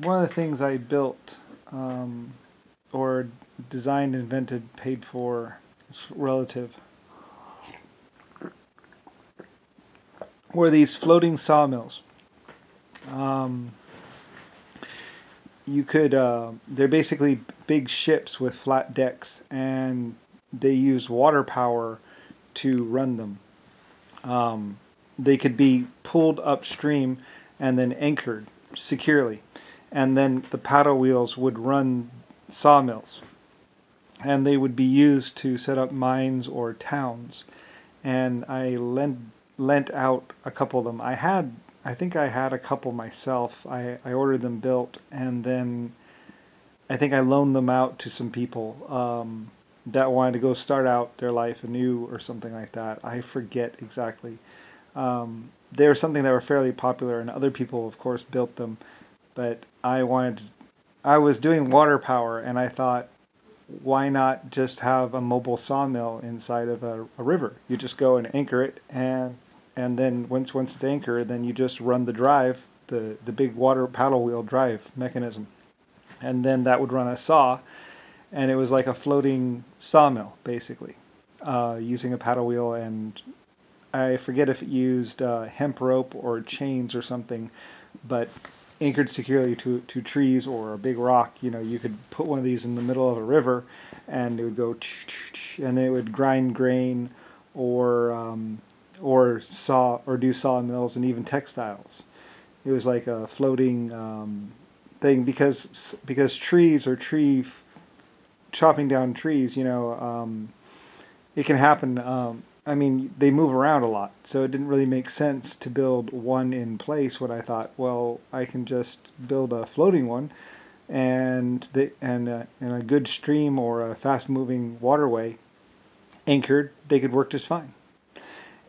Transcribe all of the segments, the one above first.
one of the things I built, um, or designed, invented, paid for, it's relative, were these floating sawmills. Um, they're basically big ships with flat decks, and they use water power to run them. Um, they could be pulled upstream and then anchored securely, and then the paddle wheels would run sawmills, and they would be used to set up mines or towns. And I lent out a couple of them. I think I had a couple myself. I ordered them built, and then I think I loaned them out to some people that wanted to go start out their life anew or something like that. I forget exactly. They were something that were fairly popular, and other people, of course, built them. But I was doing water power, and I thought, why not just have a mobile sawmill inside of a river? You just go and anchor it, and then once it's anchored, then you just run the drive, the big water paddle wheel drive mechanism, and then that would run a saw, and it was like a floating sawmill basically, using a paddle wheel, and I forget if it used hemp rope or chains or something, but anchored securely to trees or a big rock. You know, you could put one of these in the middle of a river, and it would go, and then it would grind grain, or saw or do sawmills and even textiles. It was like a floating thing because trees or chopping down trees. You know, it can happen. I mean, they move around a lot, so it didn't really make sense to build one in place when I thought, well, I can just build a floating one, and in a good stream or a fast-moving waterway, anchored, they could work just fine.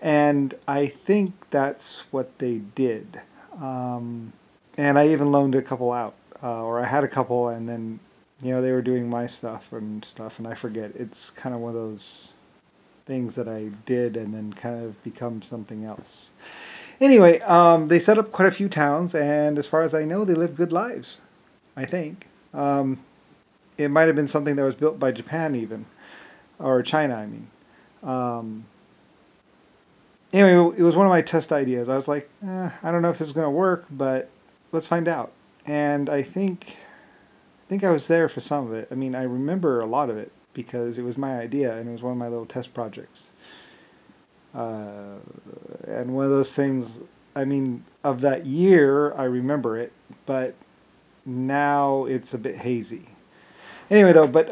And I think that's what they did. And I even loaned a couple out, or I had a couple, and then, you know, they were doing my stuff, and I forget. It's kind of one of those things that I did and then kind of become something else. Anyway, they set up quite a few towns, and as far as I know, they live good lives, I think. It might have been something that was built by Japan even, or China, I mean. Anyway, it was one of my test ideas. I was like, I don't know if this is going to work, but let's find out. And I think I was there for some of it. I mean, I remember a lot of it because it was my idea and it was one of my little test projects. And one of those things, I mean, of that year, I remember it, but now it's a bit hazy. Anyway, though, but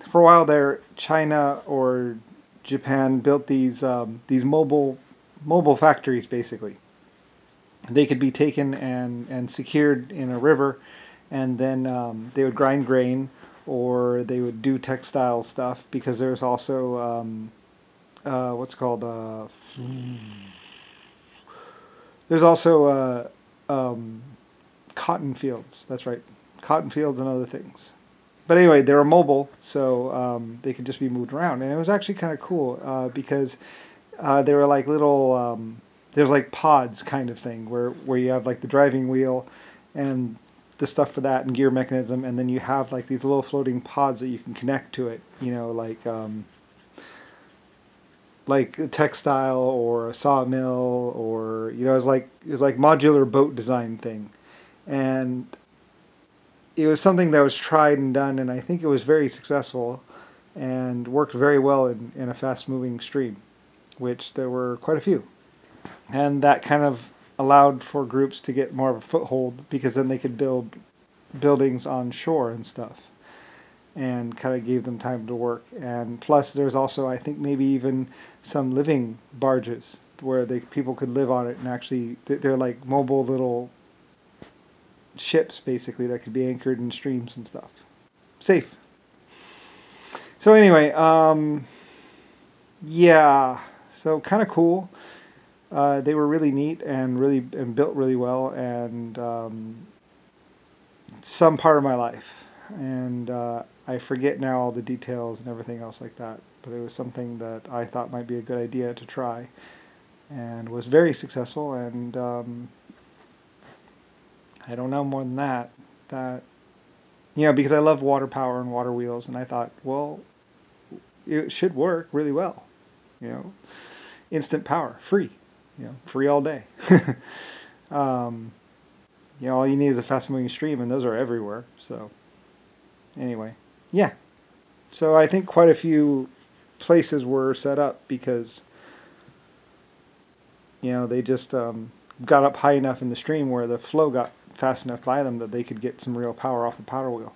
for a while there, China or Japan built these mobile factories, basically. They could be taken and secured in a river, and then they would grind grain, or they would do textile stuff, because there's also what's called there's also cotton fields. That's right, cotton fields and other things. But anyway, they were mobile, so they could just be moved around, and it was actually kind of cool because they were like little. There's like pods kind of thing where you have like the driving wheel and the stuff for that and gear mechanism, and then you have like these little floating pods that you can connect to it. You know, like a textile or a sawmill, or you know, it was like modular boat design thing, and it was something that was tried and done, and I think it was very successful and worked very well in a fast moving stream, which there were quite a few. And that kind of allowed for groups to get more of a foothold, because then they could build buildings on shore and stuff, and kind of gave them time to work. And plus, there's also, I think, maybe even some living barges where people could live on it, and actually they're like mobile little ships basically that could be anchored in streams and stuff. Safe. So anyway, yeah, so kind of cool. They were really neat and built really well, and some part of my life. And I forget now all the details and everything else like that, but it was something that I thought might be a good idea to try, and was very successful. And I don't know more than that. That, because I love water power and water wheels, and I thought, well, it should work really well. You know, instant power, free. Free all day. um, all you need is a fast-moving stream, and those are everywhere. So, anyway, yeah. So I think quite a few places were set up because, they just got up high enough in the stream where the flow got fast enough by them that they could get some real power off the paddle wheel.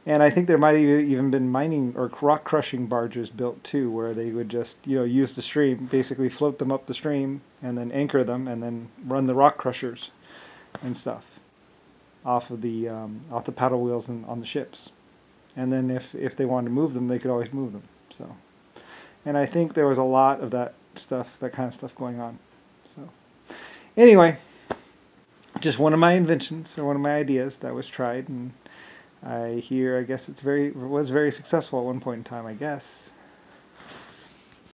And I think there might have even been mining or rock crushing barges built too, where they would just, use the stream, basically float them up the stream, and then anchor them, and then run the rock crushers and stuff off the paddle wheels and on the ships. And then if they wanted to move them, they could always move them. So, and I think there was a lot of that kind of stuff going on. So, anyway, just one of my inventions or one of my ideas that was tried, and I guess it was very successful at one point in time, I guess.